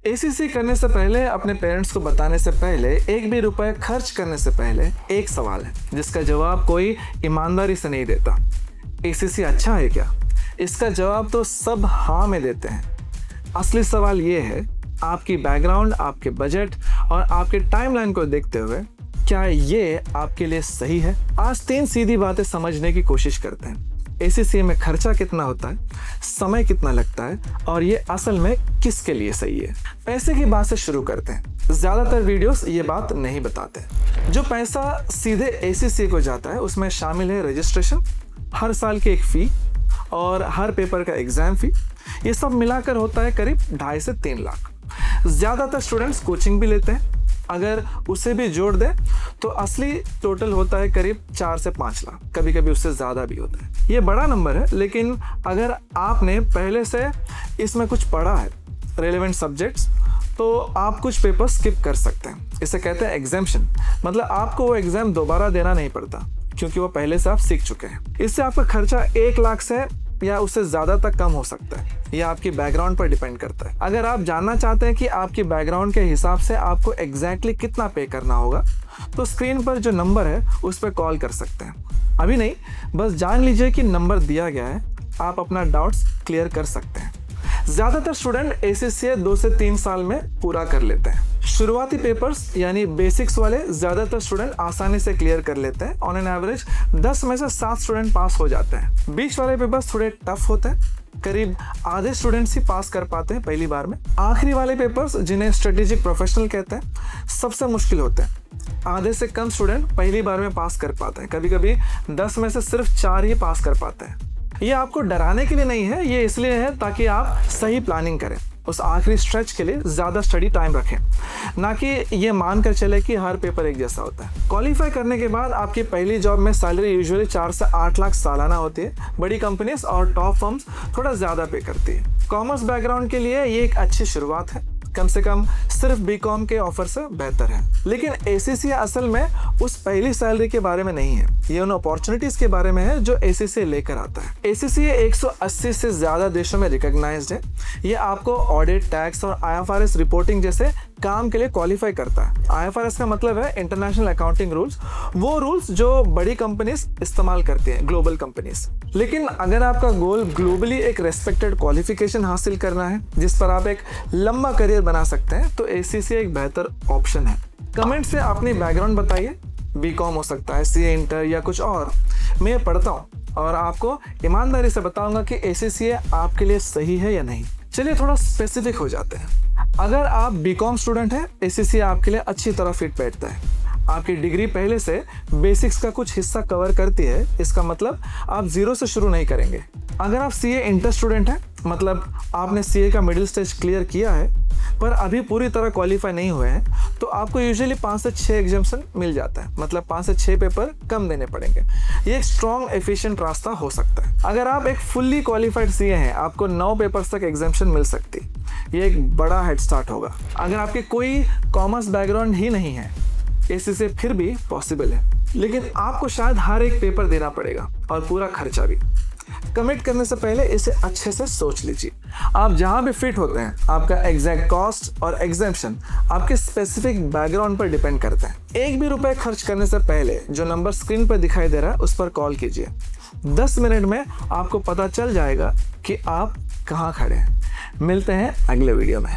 ACC करने से पहले, अपने पेरेंट्स को बताने से पहले, एक भी रुपए खर्च करने से पहले एक सवाल है जिसका जवाब कोई ईमानदारी से नहीं देता। एसीसी अच्छा है क्या? इसका जवाब तो सब हाँ में देते हैं। असली सवाल ये है, आपकी बैकग्राउंड, आपके बजट और आपके टाइमलाइन को देखते हुए क्या ये आपके लिए सही है? आज 3 सीधी बातें समझने की कोशिश करते हैं। एसीसी में खर्चा कितना होता है, समय कितना लगता है और ये असल में किसके लिए सही है। पैसे की बात से शुरू करते हैं। ज़्यादातर वीडियोस ये बात नहीं बताते। जो पैसा सीधे एसीसी को जाता है उसमें शामिल है रजिस्ट्रेशन, हर साल की एक फ़ी और हर पेपर का एग्ज़ाम फ़ी। ये सब मिलाकर होता है करीब 2.5 से 3 लाख। ज़्यादातर स्टूडेंट्स कोचिंग भी लेते हैं, अगर उसे भी जोड़ दें तो असली टोटल होता है करीब 4 से 5 लाख, कभी कभी उससे ज़्यादा भी होता है। ये बड़ा नंबर है, लेकिन अगर आपने पहले से इसमें कुछ पढ़ा है, रेलेवेंट सब्जेक्ट्स, तो आप कुछ पेपर स्किप कर सकते हैं। इसे कहते हैं एग्जाम्शन, मतलब आपको वो एग्ज़ाम दोबारा देना नहीं पड़ता क्योंकि वो पहले से आप सीख चुके हैं। इससे आपका खर्चा 1 लाख से या उससे ज़्यादा तक कम हो सकता है। यह आपकी बैकग्राउंड पर डिपेंड करता है। अगर आप जानना चाहते हैं कि आपकी बैकग्राउंड के हिसाब से आपको एग्जैक्टली कितना पे करना होगा, तो स्क्रीन पर जो नंबर है उस पर कॉल कर सकते हैं। अभी नहीं, बस जान लीजिए कि नंबर दिया गया है, आप अपना डाउट्स क्लियर कर सकते हैं। ज़्यादातर स्टूडेंट एसीसी 2 से 3 साल में पूरा कर लेते हैं। शुरुआती पेपर्स यानी बेसिक्स वाले ज़्यादातर स्टूडेंट आसानी से क्लियर कर लेते हैं। ऑन एन एवरेज 10 में से 7 स्टूडेंट पास हो जाते हैं। बीच वाले पेपर्स थोड़े टफ होते हैं, करीब आधे स्टूडेंट्स ही पास कर पाते हैं पहली बार में। आखिरी वाले पेपर्स, जिन्हें स्ट्रेटेजिक प्रोफेशनल कहते हैं, सबसे मुश्किल होते हैं। आधे से कम स्टूडेंट पहली बार में पास कर पाते हैं, कभी कभी 10 में से सिर्फ 4 ही पास कर पाते हैं। ये आपको डराने के लिए नहीं है, ये इसलिए है ताकि आप सही प्लानिंग करें, उस आखिरी स्ट्रेच के लिए ज़्यादा स्टडी टाइम रखें, ना कि ये मानकर चले कि हर पेपर एक जैसा होता है। क्वालिफाई करने के बाद आपकी पहली जॉब में सैलरी यूजुअली 4 से 8 लाख सालाना होती है। बड़ी कंपनीज और टॉप फर्म्स थोड़ा ज़्यादा पे करती है। कॉमर्स बैकग्राउंड के लिए ये एक अच्छी शुरुआत है, कम से कम सिर्फ बीकॉम के ऑफर से बेहतर है। लेकिन एसीसी असल में उस पहली सैलरी के बारे में नहीं है, ये उन अपॉर्चुनिटीज़ के बारे में है जो एसीसी लेकर आता है। एसीसी 180 से ज़्यादा देशों में रिकॉग्नाइज्ड है। ये आपको ऑडिट, टैक्स और IFRS रिपोर्टिंग जैसे काम के लिए क्वालिफाई करता है। IFRS का मतलब है इंटरनेशनल अकाउंटिंग रूल्स, वो रूल्स जो बड़ी कंपनीज इस्तेमाल करती हैं, ग्लोबल कंपनीज। लेकिन अगर आपका गोल ग्लोबली एक रेस्पेक्टेड क्वालिफिकेशन हासिल करना है जिस पर आप एक लंबा करियर बना सकते हैं, तो एसीसी एक बेहतर ऑप्शन है। कमेंट से अपनी बैकग्राउंड बताइए, बीकॉम हो सकता है, सीए इंटर या कुछ और। मैं पढ़ता हूँ और आपको ईमानदारी से बताऊंगा कि एसीसी आपके लिए सही है या नहीं। चलिए थोड़ा स्पेसिफिक हो जाते हैं। अगर आप बीकॉम स्टूडेंट हैं, एसीसी आपके लिए अच्छी तरह फिट बैठता है। आपकी डिग्री पहले से बेसिक्स का कुछ हिस्सा कवर करती है, इसका मतलब आप 0 से शुरू नहीं करेंगे। अगर आप सीए इंटर स्टूडेंट हैं, मतलब आपने सीए का मिडिल स्टेज क्लियर किया है पर अभी पूरी तरह क्वालिफाई नहीं हुए हैं, तो आपको यूजुअली 5 से 6 एग्जाम्शन मिल जाता है, मतलब 5 से 6 पेपर कम देने पड़ेंगे। ये एक स्ट्रॉन्ग एफिशिएंट रास्ता हो सकता है। अगर आप एक फुल्ली क्वालिफाइड सीए हैं, आपको 9 पेपर्स तक एग्जाम्शन मिल सकती, ये एक बड़ा हेड स्टार्ट होगा। अगर आपके कोई कॉमर्स बैकग्राउंड ही नहीं है, एसीसी फिर भी पॉसिबल है, लेकिन आपको शायद हर एक पेपर देना पड़ेगा और पूरा खर्चा भी। कमिट करने से पहले इसे अच्छे से सोच लीजिए। आप जहां भी फिट होते हैं, आपका एग्जैक्ट कॉस्ट और एग्जाम्शन आपके स्पेसिफिक बैकग्राउंड पर डिपेंड करते हैं। एक भी रुपए खर्च करने से पहले जो नंबर स्क्रीन पर दिखाई दे रहा है उस पर कॉल कीजिए। 10 मिनट में आपको पता चल जाएगा कि आप कहां खड़े हैं। मिलते हैं अगले वीडियो में।